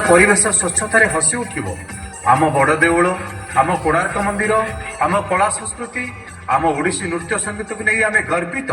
ପରିବେଶ ସ୍ୱଚ୍ଛତାରେ ହସି ଉଠିବ। ଆମ ବଡ଼ ଦେଉଳ, ଆମ କୋଣାର୍କ ମନ୍ଦିର, ଆମ କଳା ସଂସ୍କୃତି, ଆମ ଓଡ଼ିଶୀ ନୃତ୍ୟ ସଙ୍ଗୀତକୁ ନେଇ ଆମେ ଗର୍ବିତ।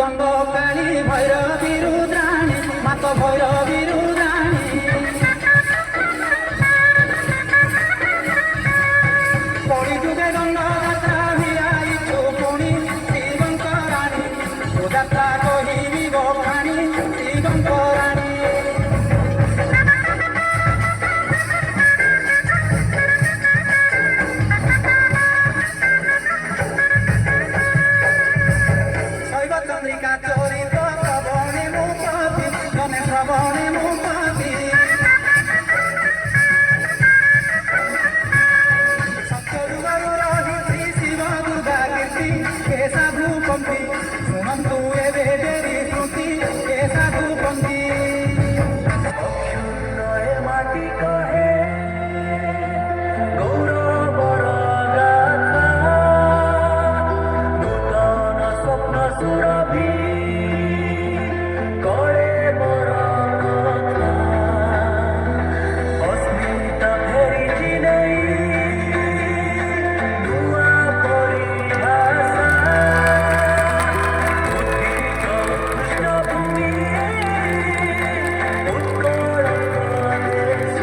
দণ্ড কালী ভৈরবী রুদ্রাণী মাত ভৈরবী রুদ্রাণী পড়ি যুগে দণ্ড যাত্রা ভিড়াইছু পুଣି শ্রীবঙ্করাণী ও যাত্রা কহিবি বখাণী শ্রীবঙ্করাণী চন্দ্রিকা চরিত শ্রবণে মুপতি মনে শ্রবণে মুপতি সত্যযুগରୁ ରହିଛି ଶିବ ଦୁର୍ଗା କୀର୍ତ୍ତି ଏ ସାଧୁ ପନ୍ଥୀ ଶୁଣନ୍ତୁ ଏବେ ଡେରି ସ୍ମୃତି ଏ ସାଧୁ ପନ୍ଥୀ ମାଟି କହେ ଗୌରବର ଗାଥା ନୂତନ ସ୍ୱପ୍ନ ସୁରଭି କଳେ ମୋର କଥା ଅସ୍ମିତା ଫେରିଛି ନେଇ ନୂଆ ପରିଭାଷା ଉଦ୍ଭିଦ କୃଷ୍ଣଭୂମି ଉତ୍କଳ ପ୍ରଦେଶ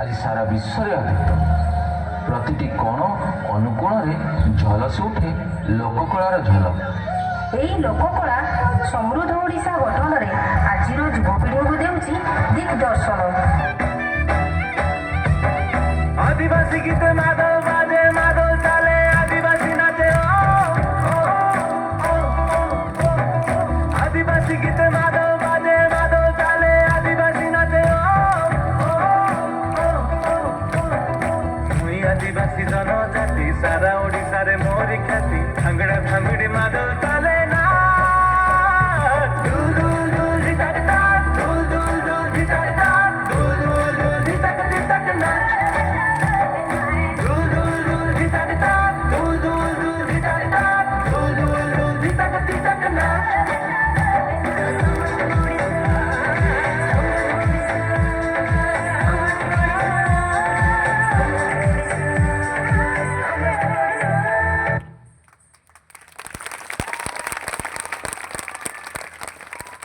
ଆଜି ସାରା ବିଶ୍ୱରେ ଆଦୃତ ପ୍ରତିଟି କୋଣ ଅନୁକୋଣରେ ଝଲସି ଉଠେ ଲୋକକଳାର ଝଲକ। ଏହି ଲୋକକଳା ସମୃଦ୍ଧ ଓଡ଼ିଶା ଗଠନରେ ଆଜିର ଯୁବପିଢ଼ିଙ୍କୁ ଦେଉଛି ଦିଗ୍ଦର୍ଶନ। ଆଦିବାସୀ ଗୀତ ମାଦଳ